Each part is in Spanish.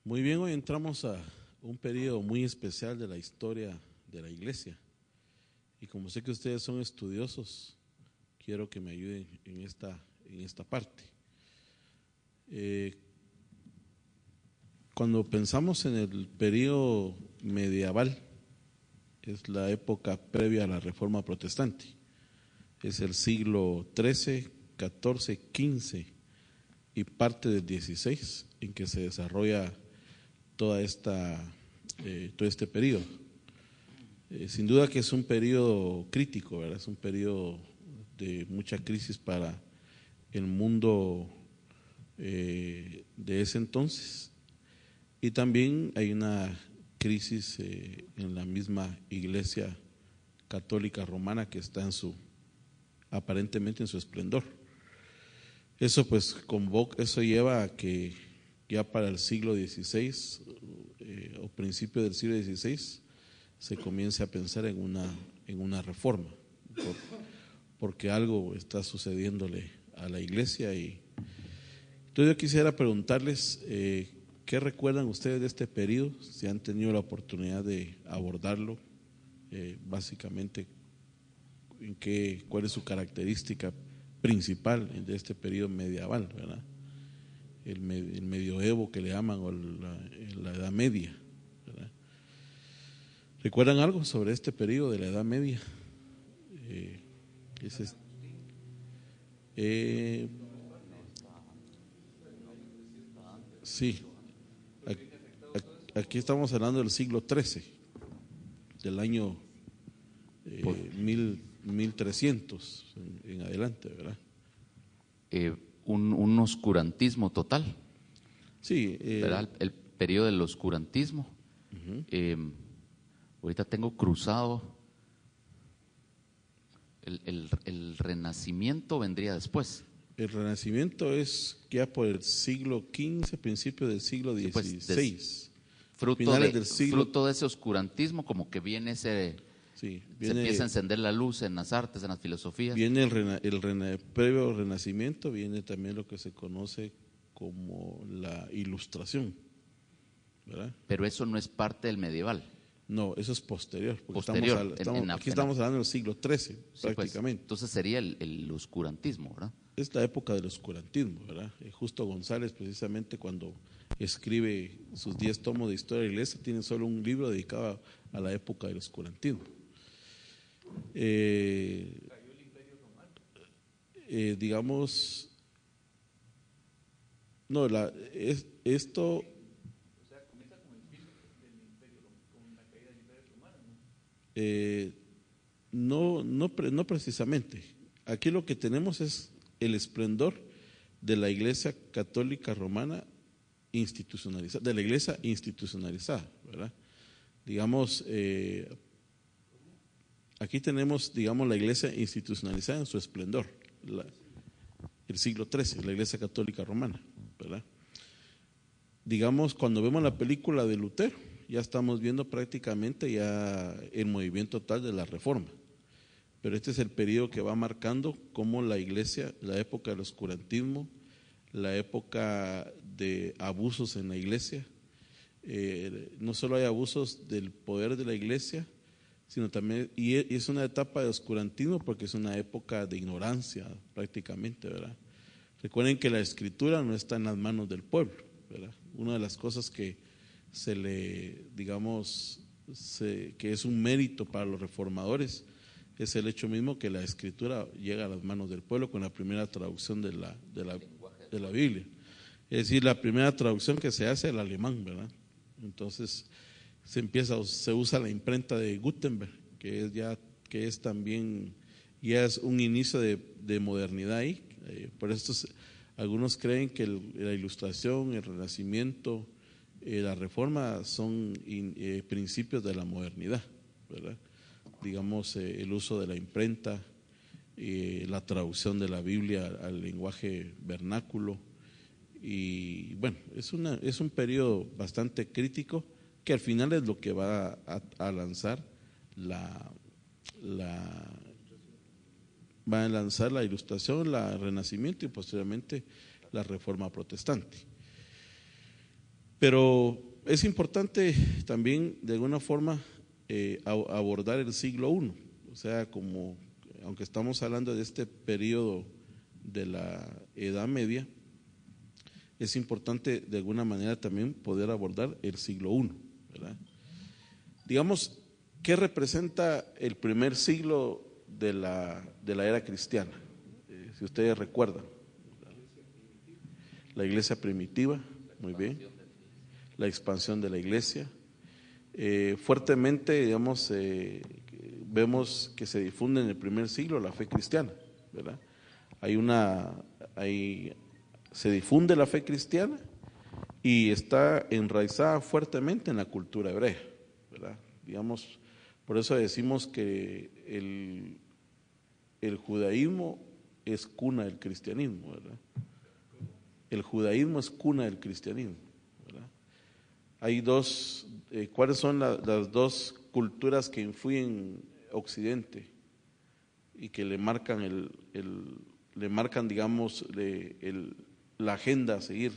Muy bien, hoy entramos a un periodo muy especial de la historia de la iglesia. Y como sé que ustedes son estudiosos, quiero que me ayuden en esta parte. Cuando pensamos en el periodo medieval, es la época previa a la Reforma Protestante. Es el siglo XIII, XIV, XV y parte del XVI en que se desarrolla todo este periodo. Sin duda que es un periodo crítico, ¿verdad? Es un periodo de mucha crisis para el mundo de ese entonces, y también hay una crisis en la misma Iglesia Católica Romana, que está aparentemente en su esplendor. Eso pues eso lleva a que ya para el siglo XVI o principio del siglo XVI se comience a pensar en una reforma, porque algo está sucediéndole a la iglesia. Y entonces yo quisiera preguntarles ¿qué recuerdan ustedes de este periodo? Si han tenido la oportunidad de abordarlo, básicamente cuál es su característica principal de este periodo medieval, ¿verdad? El medioevo que le llaman, o la Edad Media, ¿verdad? ¿Recuerdan algo sobre este periodo de la Edad Media? Sí, aquí estamos hablando del siglo XIII, del año 1300 en adelante, ¿verdad? Un oscurantismo total. Sí. ¿Verdad? El periodo del oscurantismo. Ahorita tengo cruzado el Renacimiento vendría después. El Renacimiento es ya por el siglo XV, principio del siglo XVI. Fruto de ese oscurantismo, como que viene se empieza a encender la luz en las artes, en las filosofías. Viene previo al Renacimiento, viene también lo que se conoce como la Ilustración, ¿verdad? Pero eso no es parte del medieval. No, eso es posterior. Aquí estamos hablando del siglo XIII, prácticamente. Pues, entonces sería el oscurantismo, ¿verdad? Es la época del oscurantismo, ¿verdad? Justo González, precisamente cuando escribe sus 10 tomos de historia de la iglesia, tiene solo un libro dedicado a la época del oscurantismo. ¿Cayó el Imperio Romano? Digamos, no, esto... Comienza con el fin del imperio, con la caída del Imperio Romano, ¿no? No precisamente. Aquí lo que tenemos es el esplendor de la Iglesia Católica Romana institucionalizada, de la Iglesia institucionalizada, ¿verdad? Digamos, aquí tenemos, digamos, la Iglesia institucionalizada en su esplendor, el siglo XIII, la Iglesia Católica Romana, ¿verdad? Digamos, cuando vemos la película de Lutero, ya estamos viendo prácticamente ya el movimiento total de la Reforma. Pero este es el periodo que va marcando cómo la iglesia, la época del oscurantismo, la época de abusos en la iglesia, no solo hay abusos del poder de la iglesia, sino también, y es una etapa de oscurantismo porque es una época de ignorancia prácticamente, ¿verdad? Recuerden que la escritura no está en las manos del pueblo, ¿verdad? Una de las cosas que que es un mérito para los reformadores es el hecho mismo que la escritura llega a las manos del pueblo con la primera traducción de la Biblia. Es decir, la primera traducción que se hace al alemán, ¿verdad? Entonces se usa la imprenta de Gutenberg, que es también ya es un inicio de modernidad ahí. Por esto algunos creen que la Ilustración, el Renacimiento, la Reforma son principios de la modernidad, ¿verdad? Digamos, el uso de la imprenta, la traducción de la Biblia al lenguaje vernáculo. Y bueno, es un periodo bastante crítico que al final es lo que va a lanzar la Ilustración, el Renacimiento y posteriormente la Reforma Protestante. Pero es importante también de alguna forma abordar el siglo I, o sea, como aunque estamos hablando de este periodo de la Edad Media, es importante de alguna manera también poder abordar el siglo I, ¿verdad? Digamos, ¿qué representa el primer siglo de la era cristiana? Si ustedes recuerdan, la iglesia primitiva, muy bien, la expansión de la iglesia. Fuertemente, digamos, vemos que se difunde en el primer siglo la fe cristiana, ¿verdad? Se difunde la fe cristiana y está enraizada fuertemente en la cultura hebrea, ¿verdad? Digamos, por eso decimos que el judaísmo es cuna del cristianismo, ¿verdad? El judaísmo es cuna del cristianismo, ¿verdad? Hay dos, ¿cuáles son las dos culturas que influyen en Occidente y que le marcan digamos, la agenda a seguir?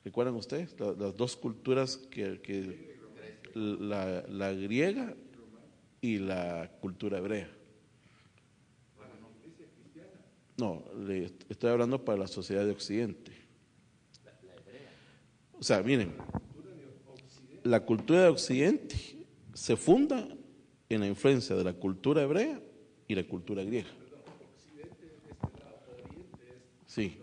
¿Recuerdan ustedes? Las dos culturas la griega y la cultura hebrea. No, le estoy hablando para la sociedad de Occidente. O sea, miren, la cultura de Occidente se funda en la influencia de la cultura hebrea y la cultura griega. Sí.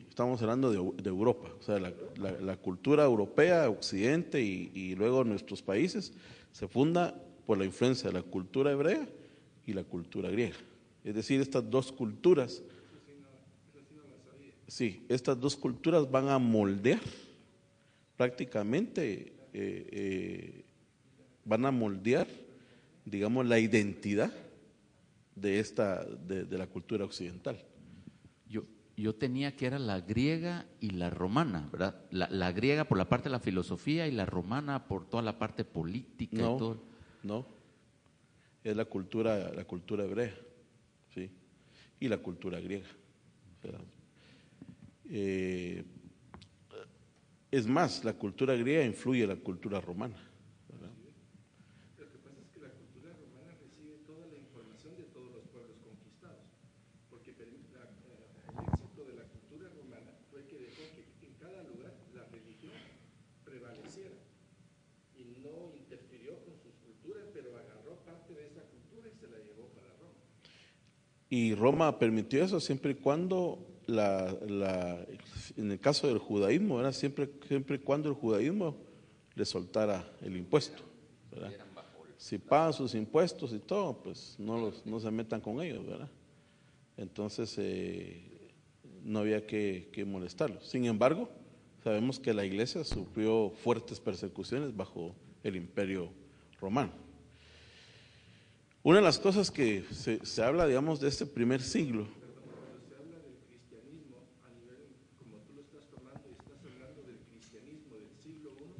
Estamos hablando de Europa, o sea, la cultura europea, Occidente y luego nuestros países se funda por la influencia de la cultura hebrea y la cultura griega. Es decir, estas dos culturas, estas dos culturas van a moldear prácticamente, digamos, la identidad de la cultura occidental. Yo tenía que era la griega y la romana, ¿verdad? La griega por la parte de la filosofía y la romana por toda la parte política y todo. No, es la cultura hebrea, ¿sí? Y la cultura griega, ¿verdad? Es más, la cultura griega influye en la cultura romana, ¿verdad? Lo que pasa es que la cultura romana recibe toda la información de todos los pueblos conquistados, porque el éxito de la cultura romana fue que dejó que en cada lugar la religión prevaleciera y no interfirió con sus culturas, pero agarró parte de esa cultura y se la llevó para Roma. Y Roma permitió eso siempre y cuando en el caso del judaísmo, era siempre y cuando el judaísmo le soltara el impuesto, ¿verdad? Si pagan sus impuestos y todo, pues no se metan con ellos, ¿verdad? Entonces no había que molestarlos. Sin embargo, sabemos que la iglesia sufrió fuertes persecuciones bajo el imperio romano. Una de las cosas que se habla, digamos, de este primer siglo. Cuando se habla del cristianismo a nivel, como tú lo estás tomando y estás hablando del cristianismo del siglo I,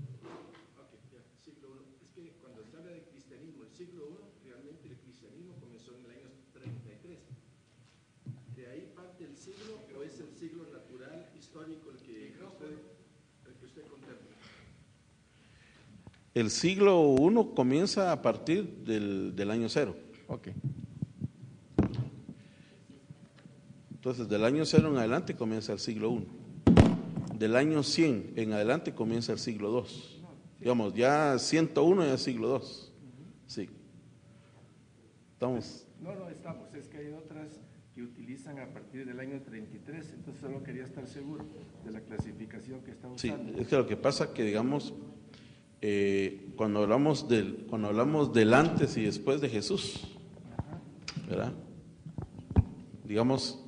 siglo I, es que cuando se habla del cristianismo del siglo I, realmente el cristianismo comenzó en el año 33. ¿De ahí parte el siglo o es el siglo natural, histórico, el que usted contempla? El siglo I comienza a partir del año 0. Okay. Entonces, del año 0 en adelante comienza el siglo I. Del año 100 en adelante comienza el siglo II. Digamos, ya 101 ya es siglo II. Sí. ¿Estamos? No estamos. Es que hay otras que utilizan a partir del año 33. Entonces, solo quería estar seguro de la clasificación que está usando. Sí, es que lo que pasa es que, digamos, cuando hablamos del antes y después de Jesús, ¿verdad? Digamos,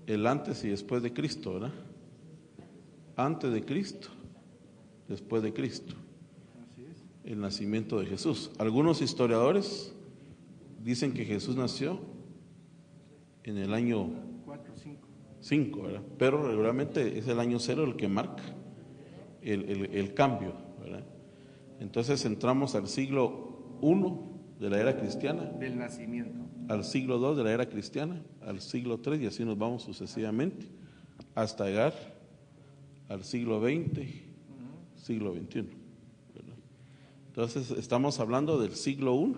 el antes y después de Cristo, ¿verdad? Antes de Cristo, después de Cristo. El nacimiento de Jesús. Algunos historiadores dicen que Jesús nació en el año 5, ¿verdad? Pero regularmente es el año 0 el que marca el cambio, ¿verdad? Entonces entramos al siglo I de la era cristiana, del nacimiento, al siglo II de la era cristiana, al siglo III y así nos vamos sucesivamente hasta llegar al siglo XX, siglo XXI, ¿verdad? Entonces estamos hablando del siglo I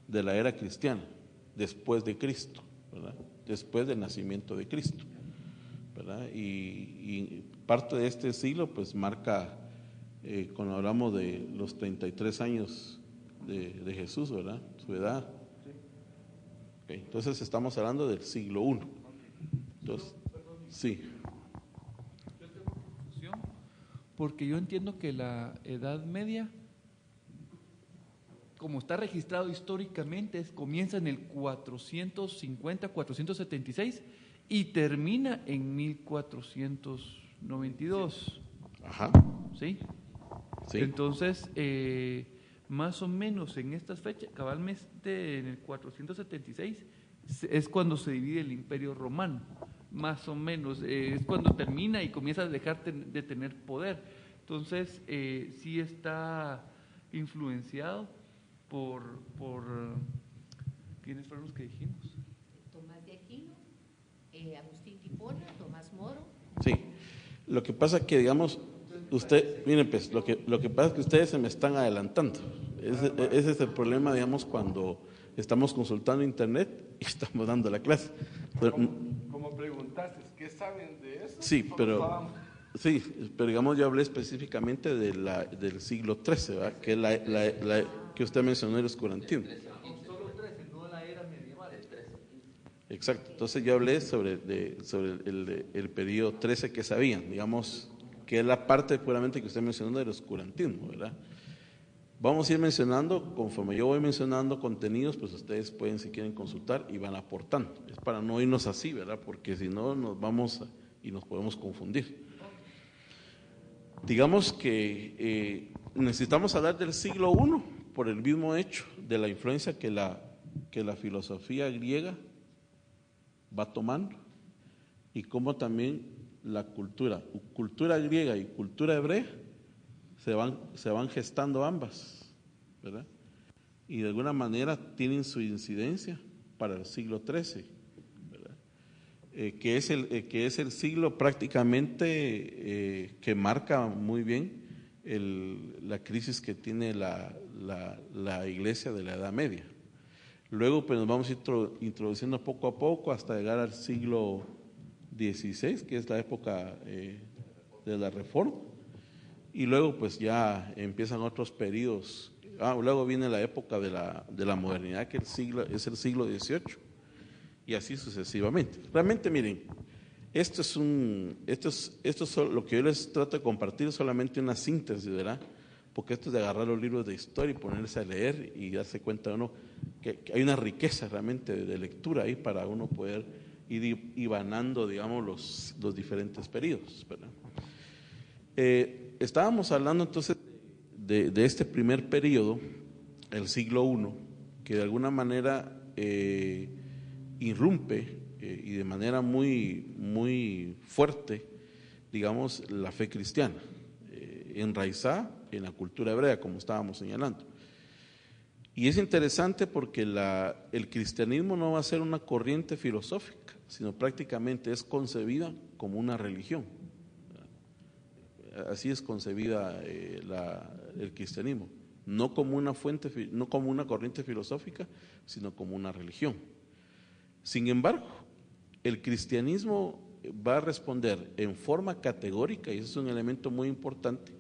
de la era cristiana, después de Cristo, ¿verdad? Después del nacimiento de Cristo, ¿verdad? Y parte de este siglo pues marca, cuando hablamos de los 33 años de Jesús, ¿verdad? Su edad. Okay, entonces estamos hablando del siglo I. Entonces, sí. Yo tengo confusión porque yo entiendo que la Edad Media, como está registrado históricamente, comienza en el 450, 476 y termina en 1492. Ajá. ¿Sí? Sí. Entonces, más o menos en estas fechas, cabalmente en el 476, es cuando se divide el Imperio Romano. Más o menos, es cuando termina y comienza a dejar de tener poder. Entonces, sí está influenciado por ¿quiénes fueron los que dijimos? Tomás de Aquino, Agustín de Hipona, Tomás Moro. Sí. Lo que pasa es que, digamos, miren pues, lo que pasa es que ustedes se me están adelantando. Ese es el problema, digamos, cuando estamos consultando internet y estamos dando la clase. Pero, como preguntaste, ¿qué saben de eso? sí, pero digamos, yo hablé específicamente del siglo XIII, ¿verdad? Que es la que usted mencionó, el oscurantismo. Solo 13, no la era medieval. Exacto. Entonces yo hablé sobre el periodo 13 que sabían, digamos, que es la parte puramente que usted mencionó del oscurantismo, ¿verdad? Vamos a ir mencionando, conforme yo voy mencionando contenidos, pues ustedes pueden, si quieren, consultar y van aportando. Es para no irnos así, ¿verdad? Porque si no, nos vamos y nos podemos confundir. Digamos que necesitamos hablar del siglo I por el mismo hecho de la influencia que la filosofía griega va tomando y cómo también la cultura griega y cultura hebrea se van gestando ambas, ¿verdad? Y de alguna manera tienen su incidencia para el siglo XIII, ¿verdad? Que es el siglo prácticamente que marca muy bien la crisis que tiene la iglesia de la Edad Media. Luego pues nos vamos a ir introduciendo poco a poco hasta llegar al siglo XVI, que es la época de la Reforma, y luego pues ya empiezan otros periodos. Luego viene la época de la modernidad, que es el siglo XVIII, y así sucesivamente. Realmente, miren, esto es lo que yo les trato de compartir, solamente una síntesis, ¿verdad? Porque esto es de agarrar los libros de historia y ponerse a leer y darse cuenta uno que hay una riqueza realmente de lectura ahí para uno poder ir ibanando, digamos, los diferentes periodos, ¿verdad? Estábamos hablando entonces de este primer periodo, el siglo I, que de alguna manera irrumpe y de manera muy, muy fuerte, digamos, la fe cristiana, enraizada en la cultura hebrea, como estábamos señalando. Y es interesante porque el cristianismo no va a ser una corriente filosófica, sino prácticamente es concebida como una religión. Así es concebida el cristianismo, no como una corriente filosófica, sino como una religión. Sin embargo, el cristianismo va a responder en forma categórica, y eso es un elemento muy importante,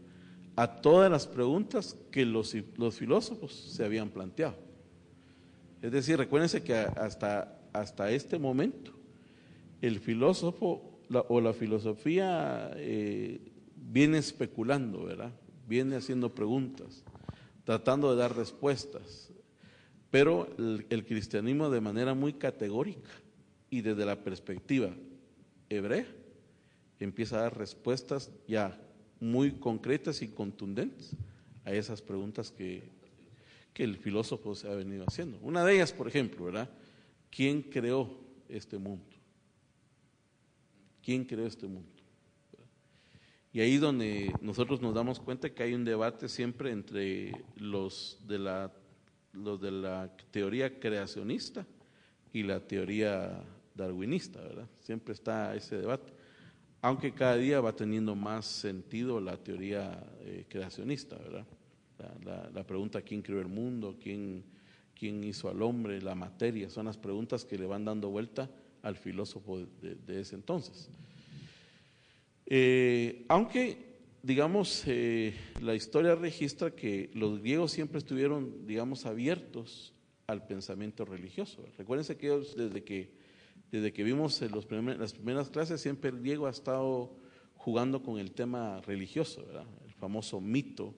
a todas las preguntas que los filósofos se habían planteado. Es decir, recuérdense que hasta este momento el filósofo o la filosofía viene especulando, ¿verdad? Viene haciendo preguntas, tratando de dar respuestas, pero el cristianismo de manera muy categórica y desde la perspectiva hebrea empieza a dar respuestas ya muy concretas y contundentes a esas preguntas que el filósofo se ha venido haciendo. Una de ellas, por ejemplo, ¿verdad? ¿Quién creó este mundo? ¿Quién creó este mundo? Y ahí donde nosotros nos damos cuenta que hay un debate siempre entre los de la teoría creacionista y la teoría darwinista, ¿verdad? Siempre está ese debate. aunque cada día va teniendo más sentido la teoría creacionista, ¿verdad? La pregunta ¿quién creó el mundo? ¿Quién hizo al hombre? La materia, son las preguntas que le van dando vuelta al filósofo de ese entonces. Aunque, digamos, la historia registra que los griegos siempre estuvieron, digamos, abiertos al pensamiento religioso. Recuérdense que ellos, desde que vimos en las primeras clases, siempre el griego ha estado jugando con el tema religioso, ¿verdad? El famoso mito,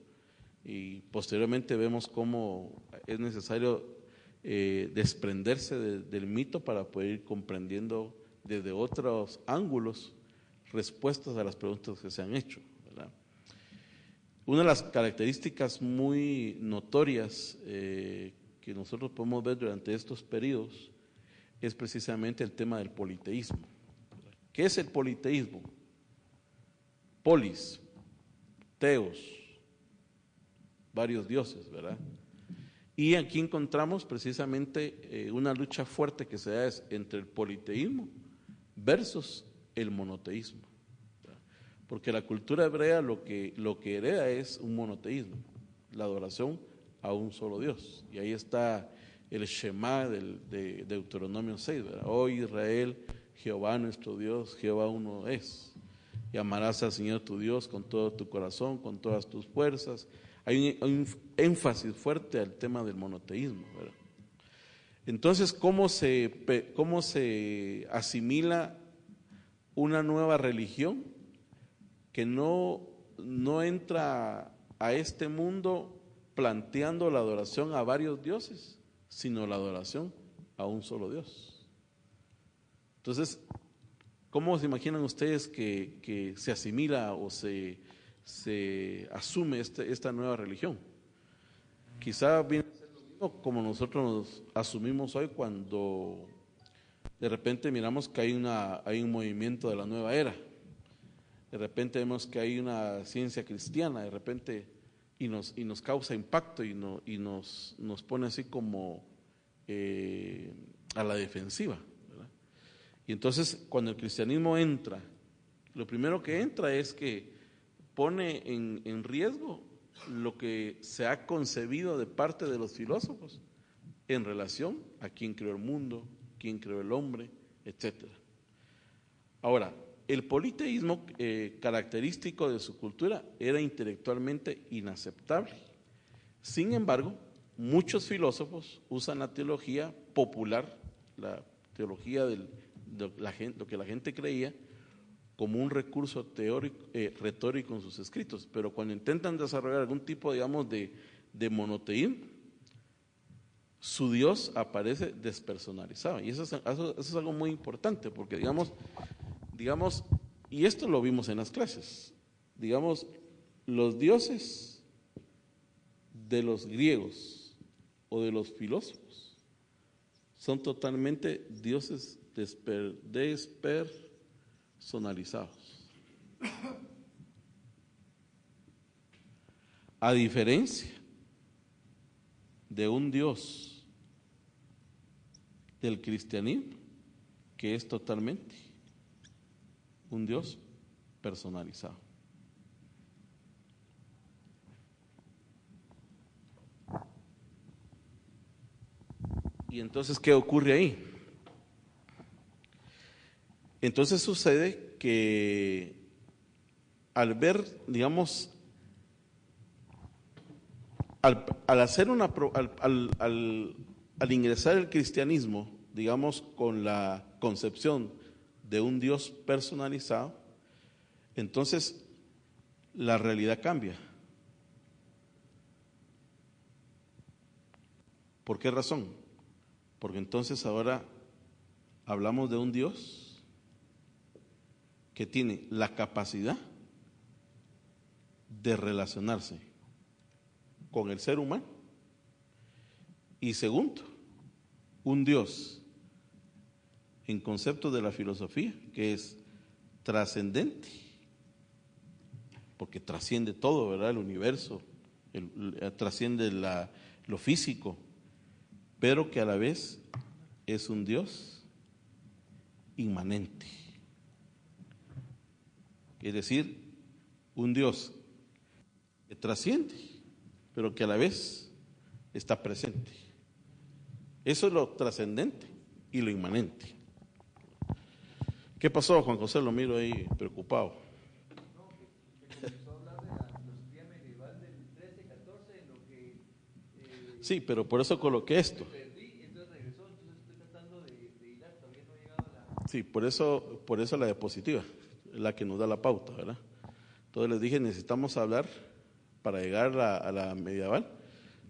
y posteriormente vemos cómo es necesario desprenderse del mito para poder ir comprendiendo desde otros ángulos respuestas a las preguntas que se han hecho, ¿verdad? Una de las características muy notorias que nosotros podemos ver durante estos periodos es precisamente el tema del politeísmo. ¿Qué es el politeísmo? Polis, teos, varios dioses, ¿verdad? Y aquí encontramos precisamente una lucha fuerte que se da entre el politeísmo versus el monoteísmo, ¿verdad? Porque la cultura hebrea lo que hereda es un monoteísmo, la adoración a un solo Dios. Y ahí está el Shema de Deuteronomio 6, ¿verdad? Oh Israel, Jehová nuestro Dios, Jehová uno es. Y amarás al Señor tu Dios con todo tu corazón, con todas tus fuerzas. Hay un énfasis fuerte al tema del monoteísmo, ¿verdad? Entonces, ¿cómo se asimila una nueva religión que no entra a este mundo planteando la adoración a varios dioses, sino la adoración a un solo Dios? Entonces, ¿cómo se imaginan ustedes que se asimila o se asume esta nueva religión? Quizá viene a ser lo mismo como nosotros nos asumimos hoy cuando de repente miramos que hay un movimiento de la nueva era. De repente vemos que hay una ciencia cristiana, de repente, y nos causa impacto y nos pone así como a la defensiva, ¿verdad? Y entonces cuando el cristianismo entra, lo primero que entra es que pone en riesgo lo que se ha concebido de parte de los filósofos en relación a quién creó el mundo, quién creó el hombre, etcétera. Ahora, el politeísmo característico de su cultura era intelectualmente inaceptable. Sin embargo, muchos filósofos usan la teología popular, la teología de lo que la gente creía, como un recurso retórico en sus escritos, pero cuando intentan desarrollar algún tipo, digamos, de monoteísmo, su Dios aparece despersonalizado, y eso es algo muy importante, porque digamos, y esto lo vimos en las clases, digamos, los dioses de los griegos o de los filósofos son totalmente dioses despersonalizados. A diferencia de un Dios del cristianismo, que es totalmente un Dios personalizado. Y entonces, ¿qué ocurre ahí? Entonces sucede que al ver, digamos, al ingresar el cristianismo, digamos, con la concepción de un Dios personalizado, entonces la realidad cambia. ¿Por qué razón? Porque entonces ahora hablamos de un Dios que tiene la capacidad de relacionarse con el ser humano, y segundo, un Dios en concepto de la filosofía que es trascendente, porque trasciende todo, ¿verdad? El universo, trasciende lo físico, pero que a la vez es un Dios inmanente. es decir, un Dios que trasciende, pero que a la vez está presente. Eso es lo trascendente y lo inmanente. ¿Qué pasó, Juan José? Lo miro ahí preocupado. No, que comenzó a hablar de la filosofía medieval del 13-14, en lo que Sí, pero por eso coloqué esto. perdí, entonces regresó, entonces estoy tratando de hilar, todavía no he llegado a la... Sí, por eso la diapositiva, la que nos da la pauta, ¿verdad? Entonces les dije, necesitamos hablar, para llegar a la medieval,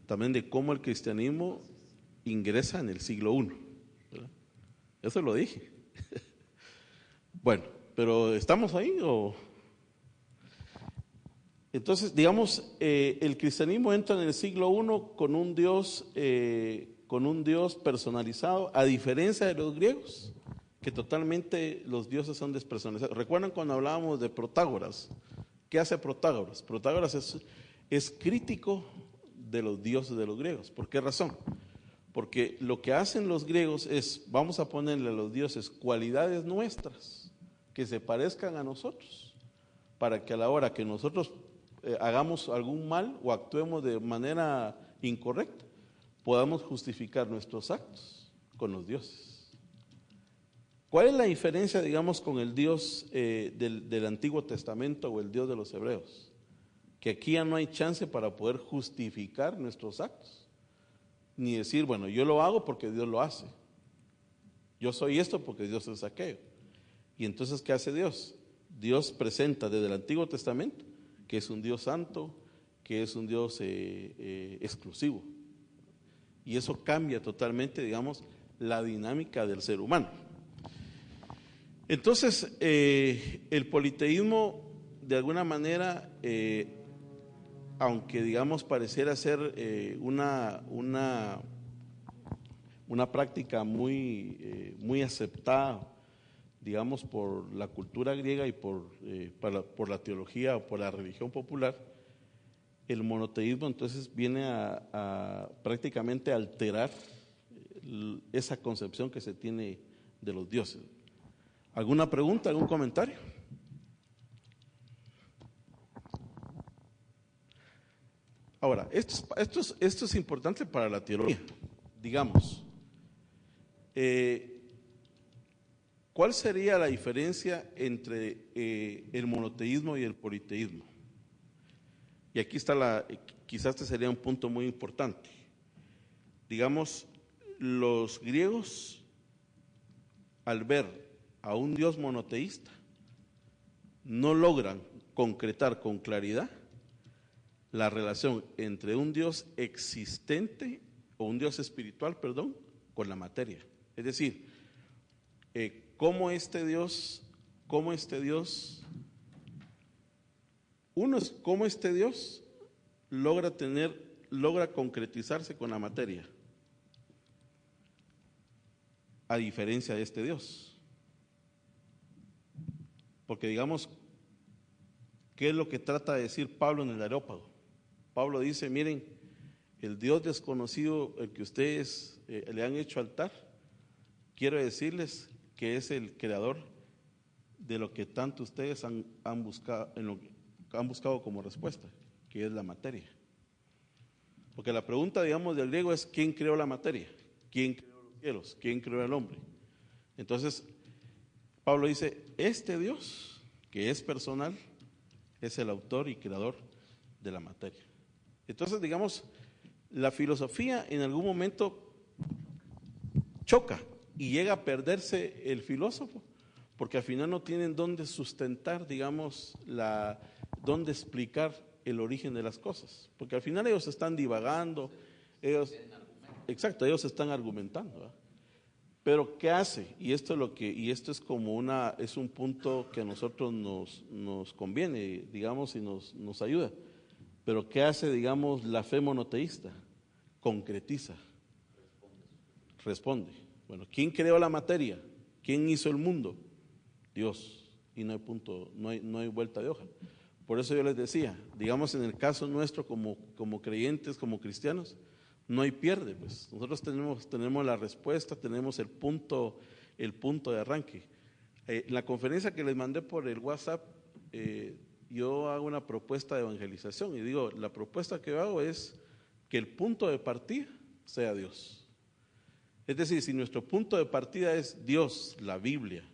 también de cómo el cristianismo ingresa en el siglo I, ¿verdad? Eso lo dije. Bueno, pero ¿estamos ahí o...? Entonces, digamos, el cristianismo entra en el siglo I con un Dios personalizado, a diferencia de los griegos, que totalmente los dioses son despersonalizados. ¿Recuerdan cuando hablábamos de Protágoras? ¿Qué hace Protágoras? Protágoras es crítico de los dioses de los griegos. ¿Por qué razón? Porque lo que hacen los griegos es, vamos a ponerle a los dioses cualidades nuestras que se parezcan a nosotros, para que a la hora que nosotros hagamos algún mal o actuemos de manera incorrecta, podamos justificar nuestros actos con los dioses. ¿Cuál es la diferencia, digamos, con el Dios del Antiguo Testamento o el Dios de los hebreos? Que aquí ya no hay chance para poder justificar nuestros actos, ni decir, bueno, yo lo hago porque Dios lo hace, yo soy esto porque Dios es aquello. Y entonces, ¿qué hace Dios? Dios presenta desde el Antiguo Testamento que es un Dios santo, que es un Dios exclusivo. Y eso cambia totalmente, digamos, la dinámica del ser humano. Entonces, el politeísmo, de alguna manera, aunque, digamos, pareciera ser una práctica muy aceptada, digamos, por la cultura griega y por la teología o por la religión popular, el monoteísmo entonces viene a prácticamente alterar esa concepción que se tiene de los dioses. ¿Alguna pregunta, algún comentario? Ahora, esto es importante para la teología, digamos. ¿Cuál sería la diferencia entre el monoteísmo y el politeísmo? Y aquí está quizás este sería un punto muy importante. Digamos, los griegos, al ver a un Dios monoteísta, no logran concretar con claridad la relación entre un Dios existente, o un Dios espiritual, perdón, con la materia. Es decir, cómo este Dios logra concretizarse con la materia, a diferencia de este Dios. Porque digamos, ¿qué es lo que trata de decir Pablo en el Areópago? Pablo dice, miren, el Dios desconocido, el que ustedes le han hecho altar, quiero decirles que es el creador de lo que tanto ustedes han buscado como respuesta, que es la materia. Porque la pregunta, digamos, del griego es ¿quién creó la materia? ¿Quién creó los cielos? ¿Quién creó al hombre? Entonces, Pablo dice, este Dios, que es personal, es el autor y creador de la materia. Entonces, digamos, la filosofía en algún momento choca y llega a perderse el filósofo, porque al final no tienen dónde sustentar, digamos, dónde explicar el origen de las cosas, porque al final ellos están divagando, ellos están argumentando, ¿verdad? Pero ¿qué hace? Y esto es como es un punto que a nosotros nos conviene, digamos, y nos ayuda. Pero ¿qué hace, digamos, la fe monoteísta? Concretiza, responde. Bueno, ¿quién creó la materia? ¿Quién hizo el mundo? Dios. Y no hay vuelta de hoja. Por eso yo les decía, digamos, en el caso nuestro como creyentes, como cristianos, no hay pierde, pues. Nosotros tenemos la respuesta, tenemos el punto de arranque. En la conferencia que les mandé por el WhatsApp, yo hago una propuesta de evangelización y digo, la propuesta que yo hago es que el punto de partida sea Dios. Es decir, si nuestro punto de partida es Dios, la Biblia,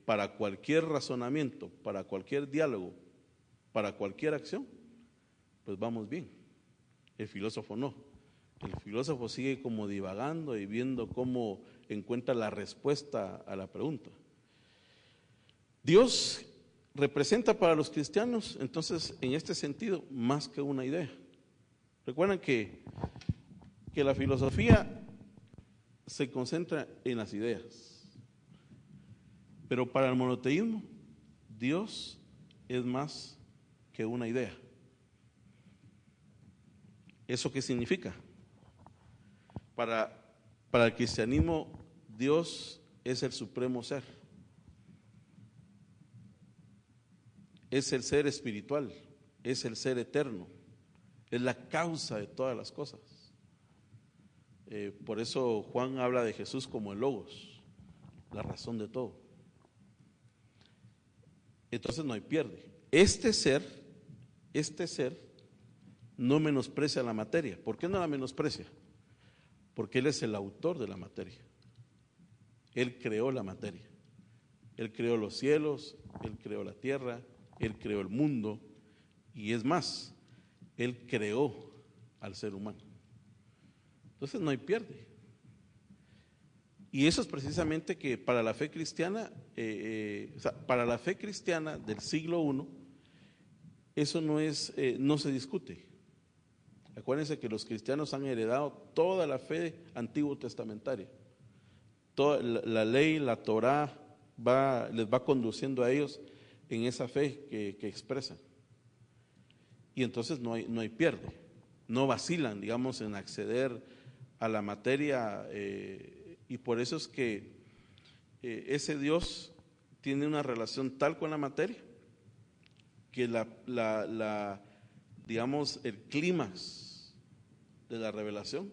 para cualquier razonamiento, para cualquier diálogo, para cualquier acción, pues vamos bien. El filósofo no. El filósofo sigue como divagando y viendo cómo encuentra la respuesta a la pregunta. Dios representa para los cristianos, entonces, en este sentido, más que una idea. Recuerden que la filosofía se concentra en las ideas, pero para el monoteísmo, Dios es más que una idea. ¿Eso qué significa? Para el cristianismo, Dios es el supremo ser. Es el ser espiritual, es el ser eterno, es la causa de todas las cosas. Por eso Juan habla de Jesús como el Logos, la razón de todo. Entonces no hay pierde. Este ser no menosprecia la materia. ¿Por qué no la menosprecia? Porque Él es el autor de la materia. Él creó la materia. Él creó los cielos, Él creó la tierra, Él creó el mundo, y es más, Él creó al ser humano. Entonces no hay pierde. Y eso es precisamente que para la fe cristiana, para la fe cristiana del siglo I, eso no se discute. Acuérdense que los cristianos han heredado toda la fe antiguo testamentaria. Toda la ley, la Torá, les va conduciendo a ellos en esa fe que expresan. Y entonces no hay pierde, no vacilan, digamos, en acceder a la materia, y por eso es que ese Dios tiene una relación tal con la materia que digamos, el clímax de la revelación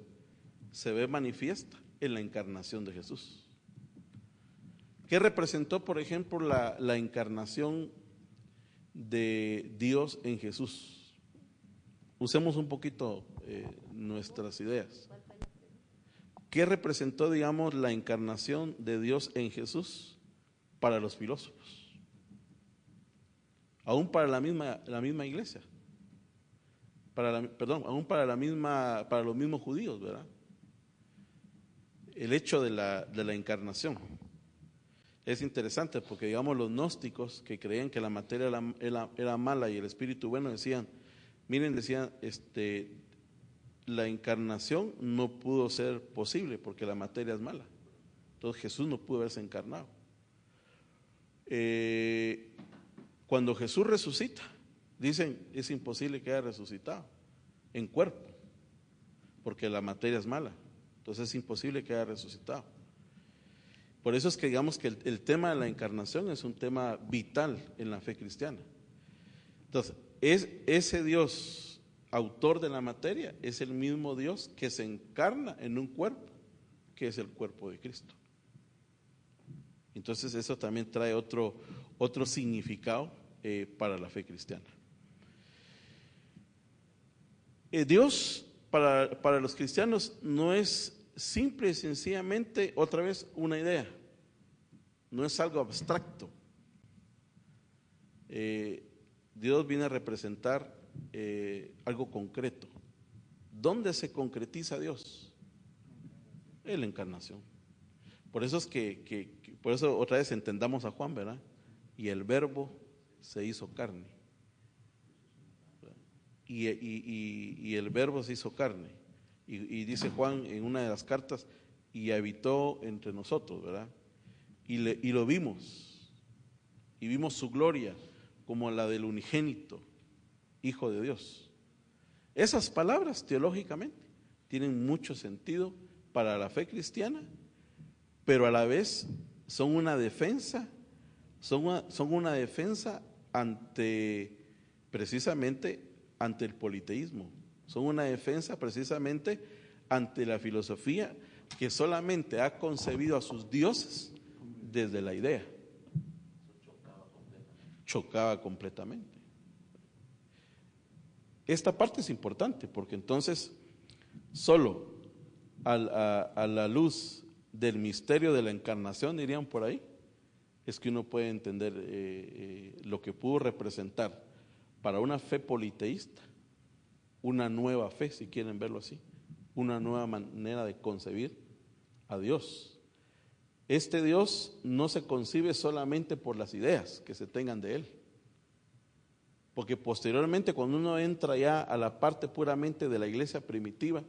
se ve manifiesta en la encarnación de Jesús. ¿Qué representó, por ejemplo, la encarnación de Dios en Jesús? Usemos un poquito nuestras ideas. ¿Qué representó, digamos, la encarnación de Dios en Jesús para los filósofos? Aún para la misma iglesia. Aún para los mismos judíos, ¿verdad? El hecho de la encarnación es interesante porque, digamos, los gnósticos que creían que la materia era mala y el espíritu bueno, decían, la encarnación no pudo ser posible porque la materia es mala. Entonces Jesús no pudo haberse encarnado. Cuando Jesús resucita, dicen, es imposible que haya resucitado en cuerpo, porque la materia es mala. Entonces es imposible que haya resucitado. Por eso es que digamos que el tema de la encarnación es un tema vital en la fe cristiana. Entonces, ese Dios, autor de la materia, es el mismo Dios que se encarna en un cuerpo, que es el cuerpo de Cristo. Entonces eso también trae otro significado para la fe cristiana. Dios para los cristianos no es simple y sencillamente, otra vez, una idea, no es algo abstracto. Dios viene a representar algo concreto. ¿Dónde se concretiza Dios? En la encarnación. Por eso es por eso otra vez entendamos a Juan, ¿verdad? Y el Verbo se hizo carne. Y el Verbo se hizo carne. Y dice Juan en una de las cartas, y habitó entre nosotros, ¿verdad? Y lo vimos. Y vimos su gloria como la del unigénito Hijo de Dios. Esas palabras teológicamente tienen mucho sentido para la fe cristiana, pero a la vez son una defensa, precisamente ante el politeísmo, son una defensa precisamente ante la filosofía que solamente ha concebido a sus dioses desde la idea. chocaba completamente. Esta parte es importante porque entonces solo a la luz del misterio de la encarnación, dirían por ahí, es que uno puede entender lo que pudo representar para una fe politeísta, una nueva fe, si quieren verlo así, una nueva manera de concebir a Dios. Este Dios no se concibe solamente por las ideas que se tengan de Él, porque posteriormente cuando uno entra ya a la parte puramente de la iglesia primitiva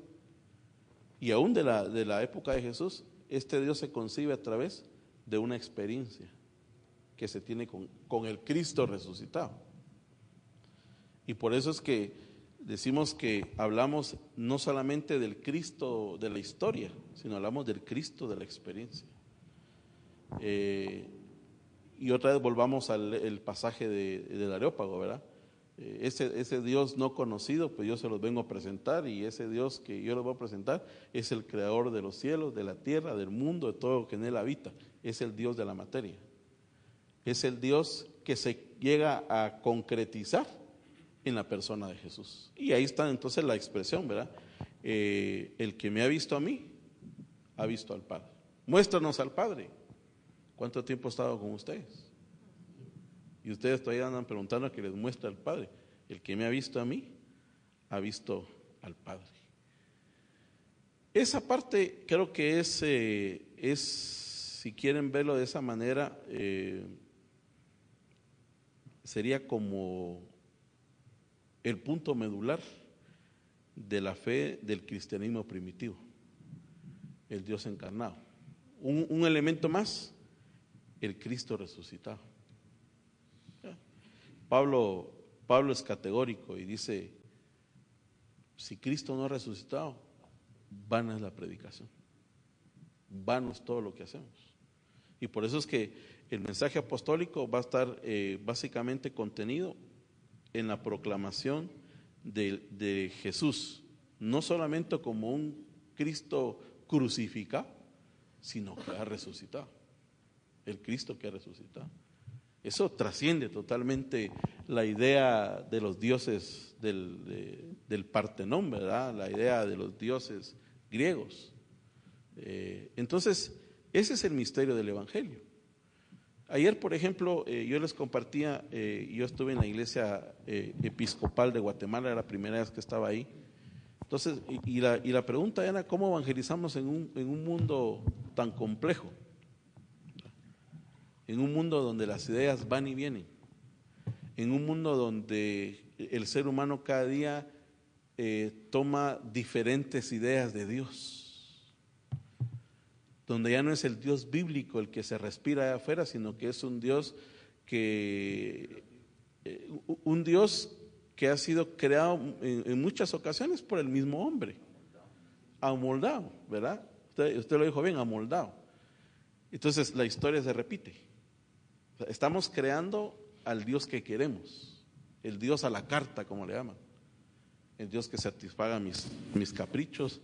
y aún de la época de Jesús, este Dios se concibe a través de una experiencia que se tiene con el Cristo resucitado. Y por eso es que decimos que hablamos no solamente del Cristo de la historia, sino hablamos del Cristo de la experiencia. Y otra vez volvamos al pasaje del Areópago, ¿verdad? Ese Dios no conocido, pues yo se los vengo a presentar, y ese Dios que yo les voy a presentar es el creador de los cielos, de la tierra, del mundo, de todo lo que en él habita. Es el Dios de la materia. Es el Dios que se llega a concretizar en la persona de Jesús. Y ahí está entonces la expresión, ¿verdad? El que me ha visto a mí, ha visto al Padre. Muéstranos al Padre. ¿Cuánto tiempo he estado con ustedes? Y ustedes todavía andan preguntando a que les muestre al Padre. El que me ha visto a mí, ha visto al Padre. Esa parte creo que es, si quieren verlo de esa manera, sería como el punto medular de la fe del cristianismo primitivo, el Dios encarnado. Un elemento más, el Cristo resucitado. Pablo es categórico y dice, si Cristo no ha resucitado, vana es la predicación, vano es todo lo que hacemos. Y por eso es que el mensaje apostólico va a estar básicamente contenido en la proclamación de Jesús, no solamente como un Cristo crucificado, sino que ha resucitado, el Cristo que ha resucitado. Eso trasciende totalmente la idea de los dioses del Partenón, ¿verdad? La idea de los dioses griegos. Entonces, ese es el misterio del Evangelio. Ayer, por ejemplo, yo les compartía, yo estuve en la iglesia episcopal de Guatemala, era la primera vez que estaba ahí. Entonces, y la pregunta era, ¿cómo evangelizamos en un mundo tan complejo? En un mundo donde las ideas van y vienen, en un mundo donde el ser humano cada día toma diferentes ideas de Dios, donde ya no es el Dios bíblico el que se respira allá afuera, sino que es un Dios que ha sido creado en muchas ocasiones por el mismo hombre, amoldado, ¿verdad? Usted lo dijo bien, amoldado. Entonces la historia se repite. Estamos creando al Dios que queremos, el Dios a la carta, como le llaman, el Dios que satisfaga mis caprichos,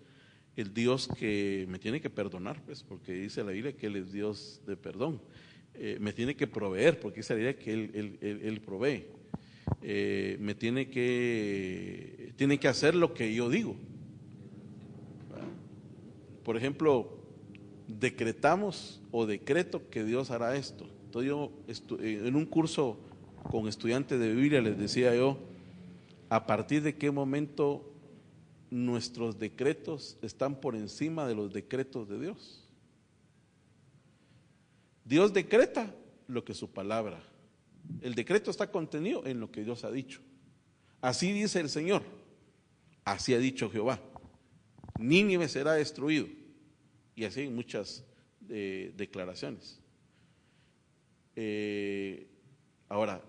el Dios que me tiene que perdonar, pues, porque dice la Biblia que Él es Dios de perdón, me tiene que proveer, porque dice la Biblia que Él provee, me tiene que hacer lo que yo digo. Por ejemplo, decretamos o decreto que Dios hará esto. Entonces yo en un curso con estudiantes de Biblia les decía yo, a partir de qué momento nuestros decretos están por encima de los decretos de Dios. Dios decreta lo que su palabra, el decreto está contenido en lo que Dios ha dicho. Así dice el Señor, así ha dicho Jehová, Nínive será destruido, y así hay muchas declaraciones. Ahora,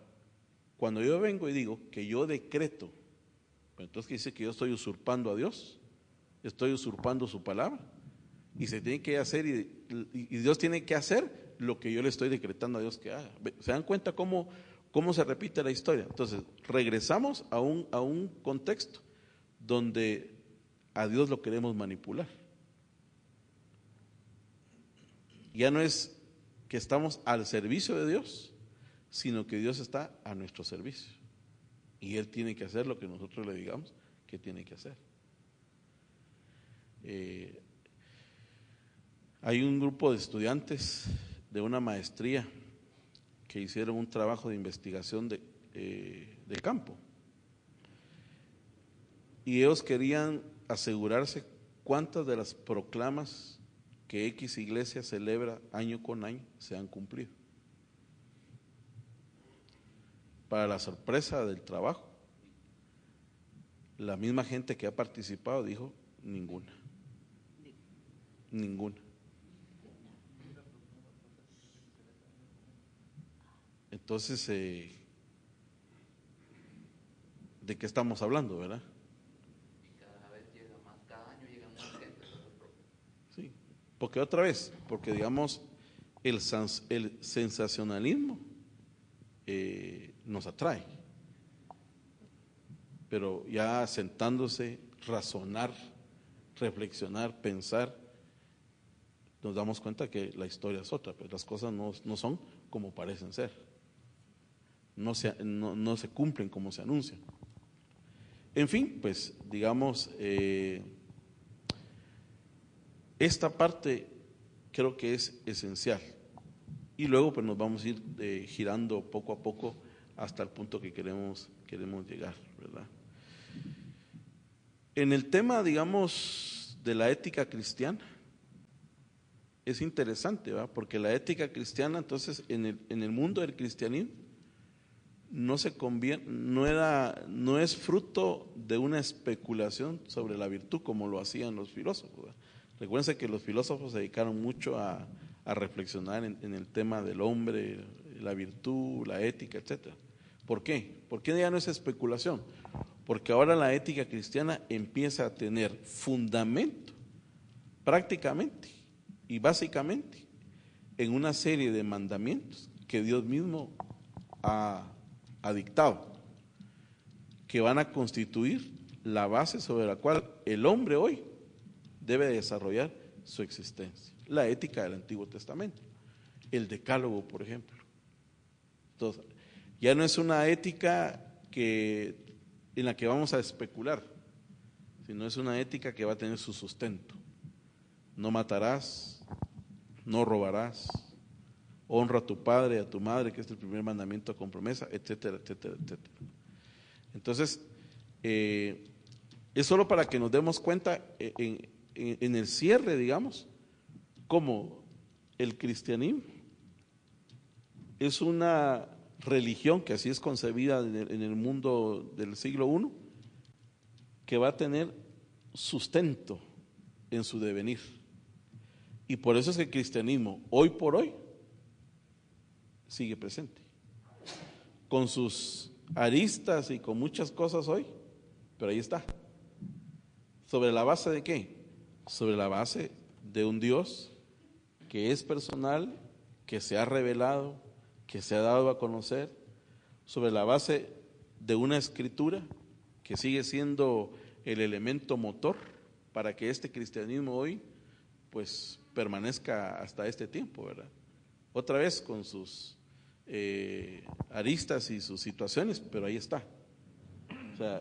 cuando yo vengo y digo que yo decreto, entonces dice que yo estoy usurpando a Dios, estoy usurpando su palabra, y se tiene que hacer, y Dios tiene que hacer lo que yo le estoy decretando a Dios que haga. ¿Se dan cuenta cómo se repite la historia? Entonces, regresamos a un contexto donde a Dios lo queremos manipular. Ya no es que estamos al servicio de Dios, sino que Dios está a nuestro servicio. Y Él tiene que hacer lo que nosotros le digamos que tiene que hacer. Hay un grupo de estudiantes de una maestría que hicieron un trabajo de investigación de campo. Y ellos querían asegurarse cuántas de las proclamas que X iglesia celebra año con año se han cumplido. Para la sorpresa del trabajo, la misma gente que ha participado dijo ninguna. Entonces, ¿de qué estamos hablando, verdad? Y cada vez llega más, cada año llega más gente. Sí, porque digamos, el sensacionalismo nos atrae, pero ya sentándose, razonar, reflexionar, pensar, nos damos cuenta que la historia es otra, pero las cosas no son como parecen ser, no se cumplen como se anuncian. En fin, pues digamos, esta parte creo que es esencial. Y luego pues nos vamos a ir girando poco a poco hasta el punto que queremos llegar, ¿verdad? En el tema, digamos, de la ética cristiana, es interesante, ¿verdad? Porque la ética cristiana, entonces, en el mundo del cristianismo, no es fruto de una especulación sobre la virtud como lo hacían los filósofos, ¿verdad? Recuérdense que los filósofos se dedicaron mucho a reflexionar en el tema del hombre, la virtud, la ética, etcétera. ¿Por qué? ¿Por qué ya no es especulación? Porque ahora la ética cristiana empieza a tener fundamento prácticamente y básicamente en una serie de mandamientos que Dios mismo ha dictado, que van a constituir la base sobre la cual el hombre hoy debe desarrollar su existencia. La ética del Antiguo Testamento, el Decálogo, por ejemplo. Entonces, ya no es una ética en la que vamos a especular, sino es una ética que va a tener su sustento. No matarás, no robarás, honra a tu padre y a tu madre, que es el primer mandamiento con promesa, etcétera, etcétera, etcétera. Entonces, es solo para que nos demos cuenta en el cierre, digamos, cómo el cristianismo es una religión que así es concebida en el mundo del siglo I, que va a tener sustento en su devenir. Y por eso es que el cristianismo, hoy por hoy, sigue presente, con sus aristas y con muchas cosas hoy, pero ahí está. ¿Sobre la base de qué? Sobre la base de un Dios que es personal, que se ha revelado, que se ha dado a conocer, sobre la base de una escritura que sigue siendo el elemento motor para que este cristianismo hoy pues permanezca hasta este tiempo, ¿verdad? Otra vez con sus aristas y sus situaciones, pero ahí está. O sea,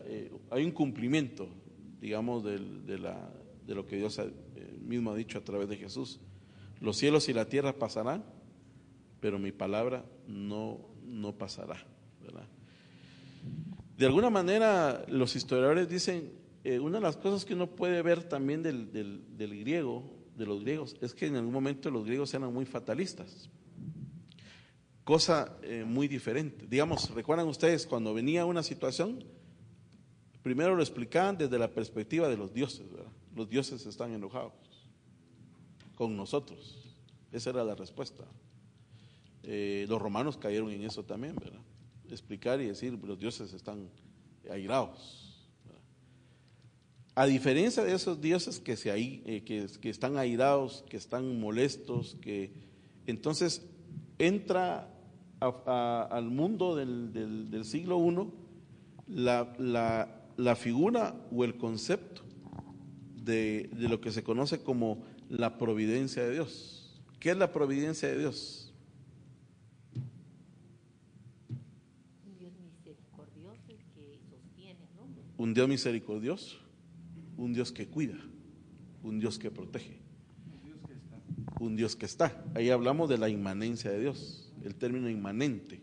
hay un cumplimiento, digamos, de lo que Dios mismo ha dicho a través de Jesús. Los cielos y la tierra pasarán, pero mi palabra no pasará, ¿verdad? De alguna manera, los historiadores dicen, una de las cosas que uno puede ver también del griego, de los griegos, es que en algún momento los griegos eran muy fatalistas. Cosa muy diferente. Digamos, ¿recuerdan ustedes cuando venía una situación? Primero lo explicaban desde la perspectiva de los dioses, ¿verdad? Los dioses están enojados con nosotros. Esa era la respuesta. Los romanos cayeron en eso también, ¿verdad? Explicar y decir, los dioses están airados, ¿verdad? A diferencia de esos dioses que están airados, que están molestos, que entonces entra al mundo del siglo I la figura o el concepto de lo que se conoce como la providencia de Dios. ¿Qué es la providencia de Dios? un Dios misericordioso, un Dios que cuida, un Dios que protege, un Dios que está. Ahí hablamos de la inmanencia de Dios, el término inmanente,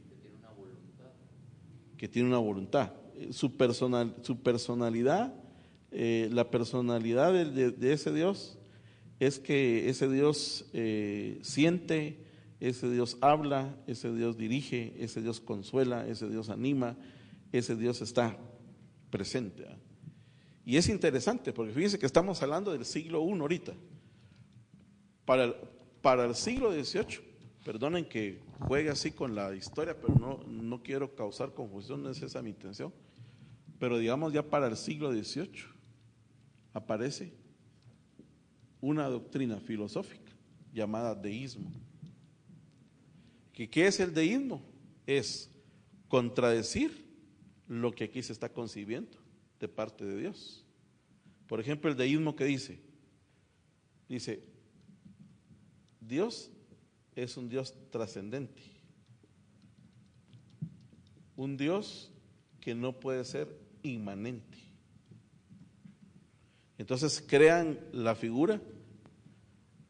que tiene una voluntad. Su personalidad, la personalidad de ese Dios es que ese Dios siente, ese Dios habla, ese Dios dirige, ese Dios consuela, ese Dios anima, ese Dios está presente, ¿verdad? Y es interesante porque fíjense que estamos hablando del siglo I ahorita. Para el siglo XVIII, perdonen que juegue así con la historia, pero no quiero causar confusión, no es esa mi intención. Pero digamos ya para el siglo XVIII aparece una doctrina filosófica llamada deísmo. ¿Qué es el deísmo? Es contradecir lo que aquí se está concibiendo de parte de Dios. Por ejemplo, el deísmo que dice, Dios es un Dios trascendente, un Dios que no puede ser inmanente. Entonces crean la figura,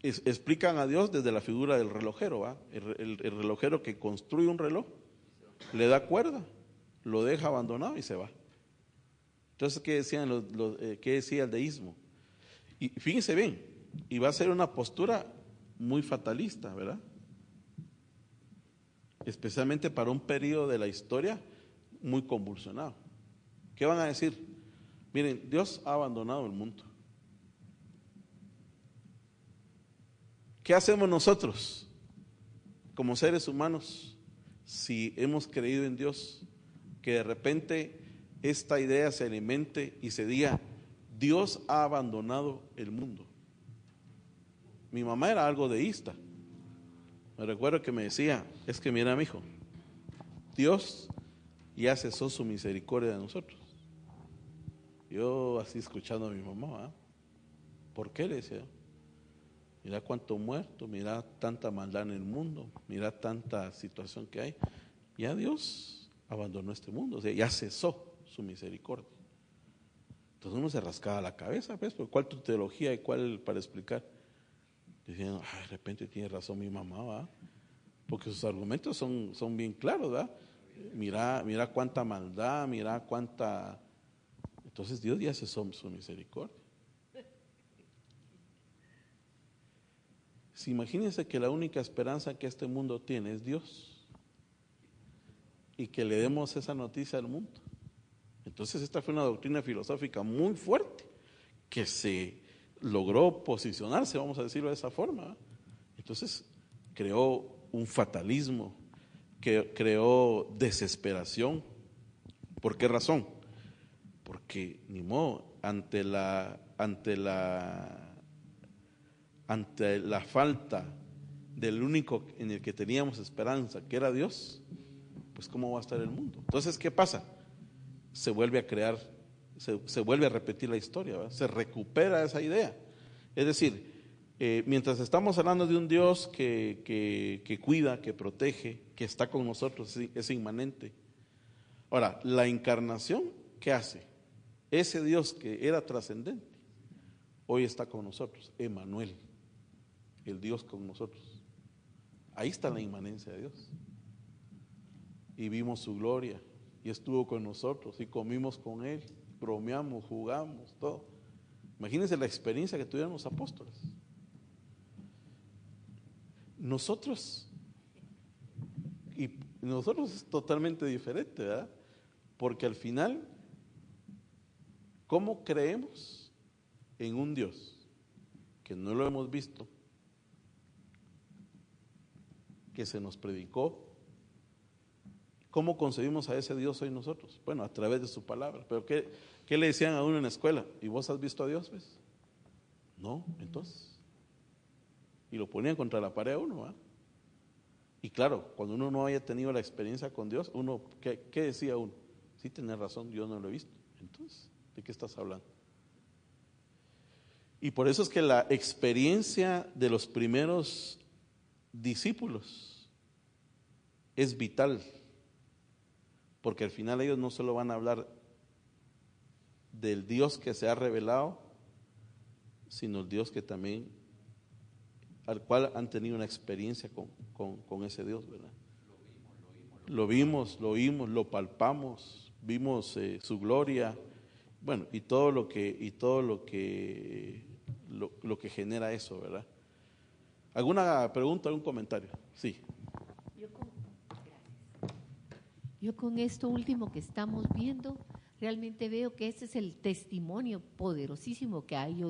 explican a Dios desde la figura del relojero, ¿va? El relojero que construye un reloj, le da cuerda, lo deja abandonado y se va. Entonces, ¿qué decía el deísmo? Y fíjense bien, y va a ser una postura muy fatalista, ¿verdad? Especialmente para un periodo de la historia muy convulsionado. ¿Qué van a decir? Miren, Dios ha abandonado el mundo. ¿Qué hacemos nosotros como seres humanos si hemos creído en Dios? Que de repente esta idea se alimente y se diga, Dios ha abandonado el mundo. Mi mamá era algo deísta. Me recuerdo que me decía, es que mira, mijo, Dios ya cesó su misericordia de nosotros. Yo así escuchando a mi mamá, ¿eh? ¿Por qué? Le decía, mira cuánto muerto, mira tanta maldad en el mundo, mira tanta situación que hay. Ya Dios abandonó este mundo, o sea, ya cesó su misericordia. Entonces uno se rascaba la cabeza, pues, ¿cuál tu teología y cuál para explicar? Diciendo, de repente tiene razón mi mamá, ¿va? Porque sus argumentos son bien claros, ¿verdad? Mira cuánta maldad, mira cuánta. Entonces Dios ya cesó su misericordia. Si imagínense que la única esperanza que este mundo tiene es Dios y que le demos esa noticia al mundo. Entonces esta fue una doctrina filosófica muy fuerte que se logró posicionarse, vamos a decirlo de esa forma. Entonces creó un fatalismo, que creó desesperación. ¿Por qué razón? Porque ni modo, ante la falta del único en el que teníamos esperanza, que era Dios, pues ¿cómo va a estar el mundo? Entonces, ¿qué pasa? Se vuelve a crear, se vuelve a repetir la historia, ¿verdad? Se recupera esa idea. Es decir, mientras estamos hablando de un Dios que cuida, que protege, que está con nosotros, es inmanente. Ahora, la encarnación, ¿qué hace? Ese Dios que era trascendente, hoy está con nosotros, Emmanuel, el Dios con nosotros. Ahí está la inmanencia de Dios. Y vimos su gloria, y estuvo con nosotros, y comimos con Él, bromeamos, jugamos, todo. Imagínense la experiencia que tuvieron los apóstoles. Nosotros es totalmente diferente, ¿verdad? Porque al final, ¿cómo creemos en un Dios que no lo hemos visto, que se nos predicó? ¿Cómo concebimos a ese Dios hoy nosotros? Bueno, a través de su palabra. Pero ¿qué le decían a uno en la escuela? ¿Y vos has visto a Dios, pues? No, entonces. Y lo ponían contra la pared a uno, ¿verdad? Y claro, cuando uno no haya tenido la experiencia con Dios, uno, ¿qué decía uno? Sí, tenés razón, yo no lo he visto. Entonces, ¿de qué estás hablando? Y por eso es que la experiencia de los primeros discípulos es vital, porque al final ellos no solo van a hablar del Dios que se ha revelado, sino el Dios que también, al cual han tenido una experiencia con ese Dios, ¿verdad? Lo vimos, lo oímos, lo palpamos, vimos su gloria, bueno, y todo lo que genera eso, ¿verdad? ¿Alguna pregunta, algún comentario? Sí. Yo con esto último que estamos viendo, realmente veo que ese es el testimonio poderosísimo que hay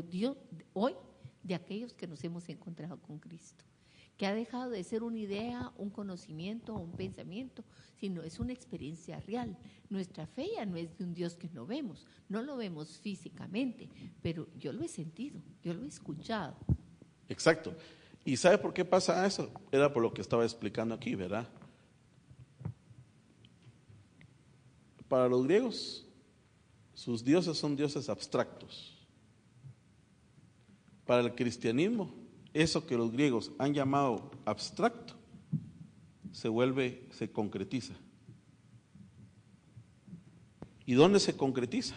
hoy de aquellos que nos hemos encontrado con Cristo, que ha dejado de ser una idea, un conocimiento o un pensamiento, sino es una experiencia real. Nuestra fe ya no es de un Dios que no vemos, no lo vemos físicamente, pero yo lo he sentido, yo lo he escuchado. Exacto. ¿Y sabe por qué pasa eso? Era por lo que estaba explicando aquí, ¿verdad? Para los griegos, sus dioses son dioses abstractos. Para el cristianismo, eso que los griegos han llamado abstracto, se concretiza. ¿Y dónde se concretiza?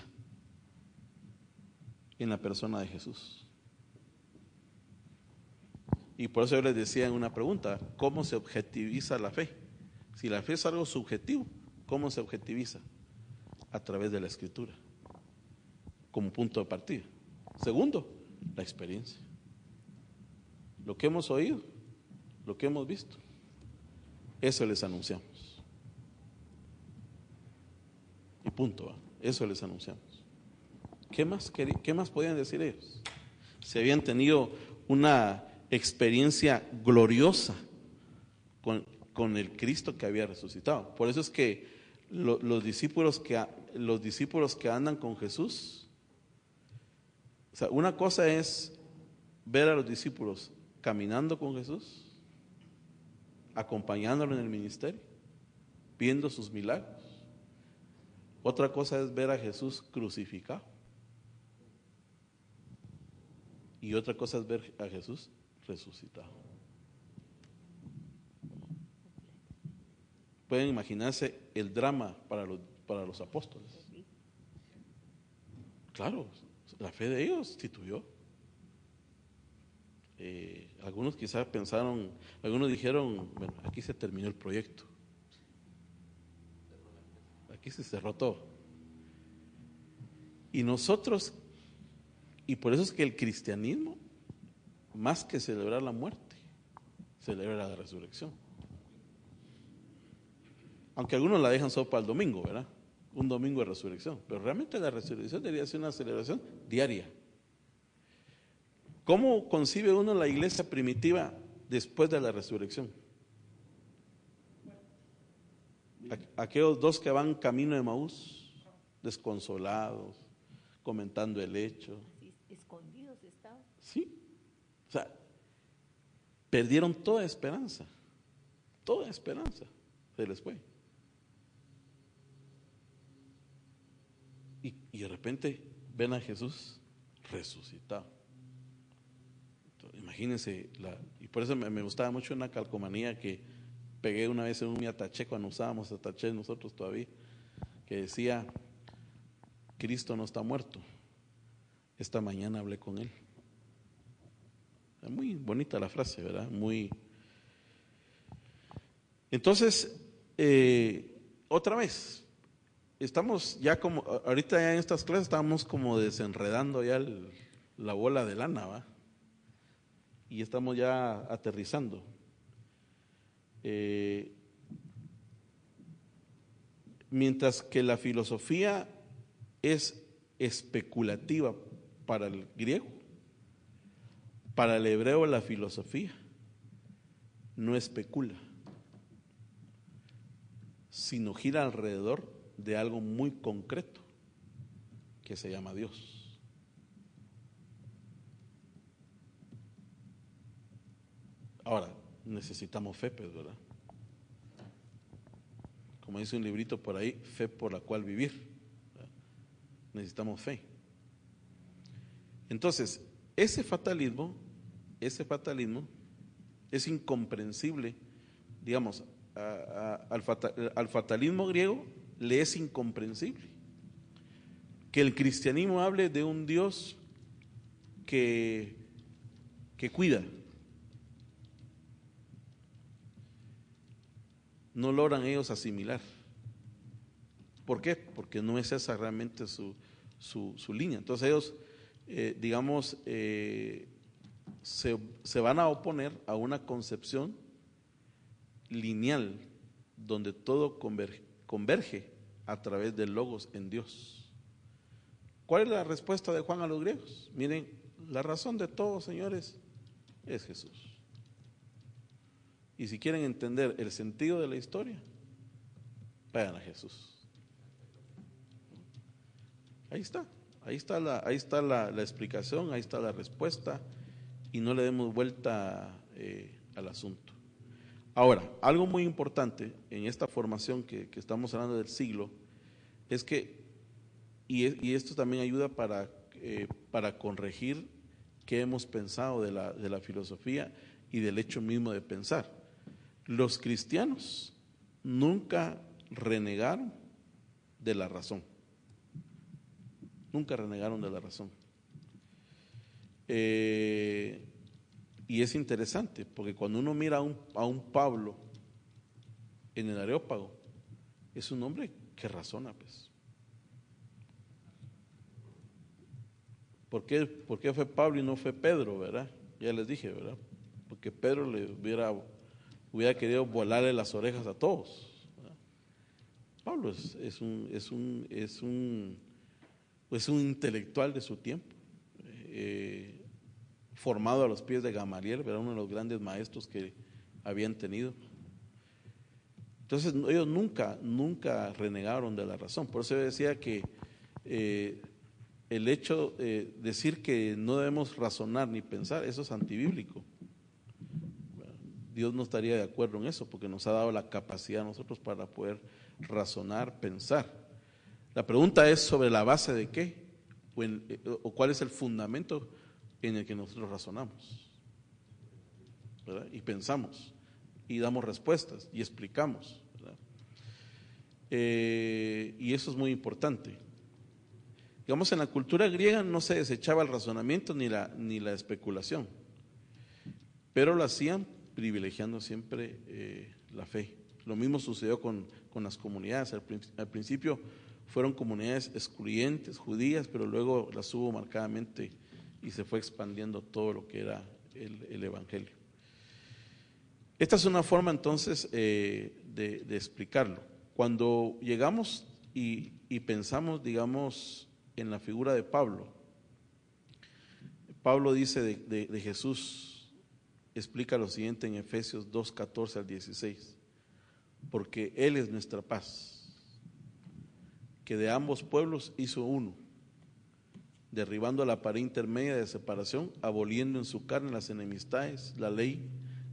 En la persona de Jesús. Y por eso yo les decía en una pregunta, ¿cómo se objetiviza la fe? Si la fe es algo subjetivo, ¿cómo se objetiviza? A través de la Escritura, como punto de partida. Segundo, la experiencia. Lo que hemos oído, lo que hemos visto, eso les anunciamos. Y punto, ¿va? Eso les anunciamos. ¿Qué más podían decir ellos? Si habían tenido una experiencia gloriosa con el Cristo que había resucitado. Por eso es que los discípulos que andan con Jesús, o sea, una cosa es ver a los discípulos caminando con Jesús, acompañándolo en el ministerio, viendo sus milagros. Otra cosa es ver a Jesús crucificado. Y otra cosa es ver a Jesús resucitado. Pueden imaginarse el drama para los apóstoles. Claro, la fe de ellos instituyó. Algunos quizás pensaron, algunos dijeron, bueno, aquí se terminó el proyecto. Aquí se cerró todo. Y nosotros, y por eso es que el cristianismo, más que celebrar la muerte, celebra la resurrección. Aunque algunos la dejan solo para el domingo, ¿verdad? Un domingo de resurrección. Pero realmente la resurrección debería ser una celebración diaria. ¿Cómo concibe uno la iglesia primitiva después de la resurrección? Aquellos dos que van camino de Emaús, desconsolados, comentando el hecho. Así, escondidos estaban. Sí. O sea, perdieron toda esperanza. Toda esperanza se les fue. Y de repente ven a Jesús resucitado. Entonces, imagínense, y por eso me gustaba mucho una calcomanía que pegué una vez en un ataché cuando usábamos ataché nosotros todavía, que decía: Cristo no está muerto, esta mañana hablé con él. Muy bonita la frase, ¿verdad? Entonces, otra vez, estamos ya como, ahorita ya en estas clases estamos como desenredando ya la bola de lana, ¿va? Y estamos ya aterrizando. Mientras que la filosofía es especulativa para el griego, para el hebreo la filosofía no especula, sino gira alrededor de algo muy concreto que se llama Dios. Ahora, necesitamos fe, pues, ¿verdad? Como dice un librito por ahí, fe por la cual vivir, ¿verdad? Necesitamos fe. Entonces, ese fatalismo es incomprensible, digamos, al fatalismo griego le es incomprensible. que el cristianismo hable de un Dios que cuida. No logran ellos asimilar. ¿Por qué? Porque no es esa realmente su línea. Entonces ellos, se van a oponer a una concepción lineal donde todo converge a través del logos en Dios. ¿Cuál es la respuesta de Juan a los griegos? Miren, la razón de todo, señores, es Jesús. Y si quieren entender el sentido de la historia, vayan a Jesús. Ahí está la explicación, ahí está la respuesta, y no le demos vuelta al asunto. Ahora, algo muy importante en esta formación que estamos hablando del siglo, es que, y esto también ayuda para corregir qué hemos pensado de la filosofía y del hecho mismo de pensar. Los cristianos nunca renegaron de la razón. Nunca renegaron de la razón. Y es interesante, porque cuando uno mira a un Pablo en el Areópago, es un hombre que razona, pues. ¿Por qué fue Pablo y no fue Pedro, verdad? Ya les dije, ¿verdad? Porque Pedro le hubiera querido volarle las orejas a todos, ¿verdad? Pablo es un intelectual de su tiempo, formado a los pies de Gamaliel, ¿verdad? Uno de los grandes maestros que habían tenido. Entonces ellos nunca renegaron de la razón. Por eso yo decía que el hecho de decir que no debemos razonar ni pensar, eso es antibíblico. Dios no estaría de acuerdo en eso, porque nos ha dado la capacidad a nosotros para poder razonar, pensar. La pregunta es sobre la base de qué, o cuál es el fundamento en el que nosotros razonamos, ¿verdad? Y pensamos, y damos respuestas, y explicamos, ¿verdad? Y eso es muy importante. Digamos, en la cultura griega no se desechaba el razonamiento ni la especulación, pero lo hacían privilegiando siempre la fe. Lo mismo sucedió con las comunidades. Al principio fueron comunidades excluyentes, judías, pero luego las hubo marcadamente y se fue expandiendo todo lo que era el evangelio. Esta es una forma entonces de explicarlo. Cuando llegamos y pensamos, digamos, en la figura de Pablo, Pablo dice de Jesús, explica lo siguiente en Efesios 2, 14 al 16, porque Él es nuestra paz, que de ambos pueblos hizo uno, derribando la pared intermedia de separación, aboliendo en su carne las enemistades, la ley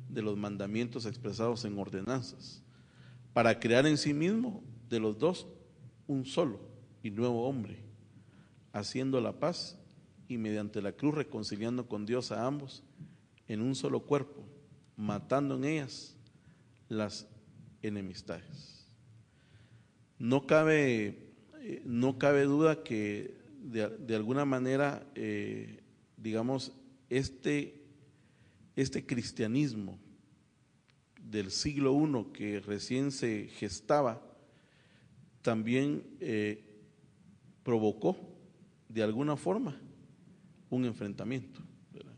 de los mandamientos expresados en ordenanzas, para crear en sí mismo de los dos un solo y nuevo hombre, haciendo la paz y mediante la cruz reconciliando con Dios a ambos en un solo cuerpo, matando en ellas las enemistades. No cabe duda que de alguna manera, digamos, este cristianismo del siglo I que recién se gestaba, también provocó de alguna forma un enfrentamiento, ¿verdad?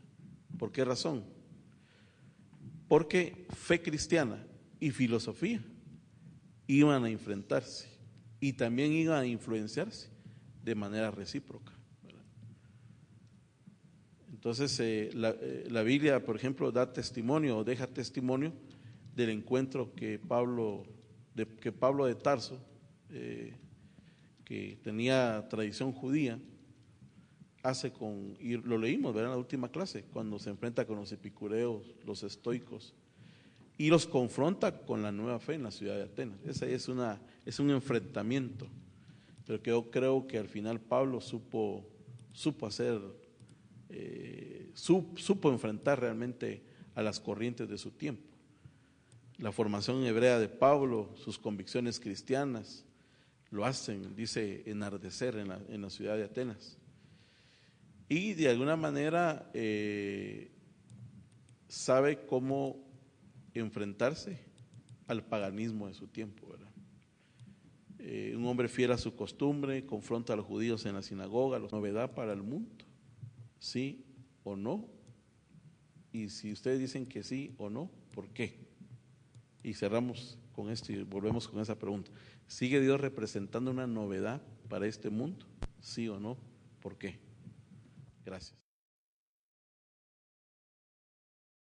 ¿Por qué razón? Porque fe cristiana y filosofía iban a enfrentarse y también iban a influenciarse de manera recíproca, ¿verdad? Entonces la Biblia, por ejemplo, da testimonio o deja testimonio del encuentro que Pablo de Tarso, que tenía tradición judía, hace y lo leímos, ¿verdad? En la última clase, cuando se enfrenta con los epicureos, los estoicos, y los confronta con la nueva fe en la ciudad de Atenas. Ese es un enfrentamiento, pero que yo creo que al final Pablo supo enfrentar realmente a las corrientes de su tiempo. La formación hebrea de Pablo, sus convicciones cristianas, lo hacen, dice, enardecer en la ciudad de Atenas. Y de alguna manera sabe cómo enfrentarse al paganismo de su tiempo, ¿verdad? Un hombre fiel a su costumbre, confronta a los judíos en la sinagoga, novedad para el mundo, sí o no. Y si ustedes dicen que sí o no, ¿por qué? Y cerramos con esto y volvemos con esa pregunta. ¿Sigue Dios representando una novedad para este mundo? ¿Sí o no? ¿Por qué? Gracias.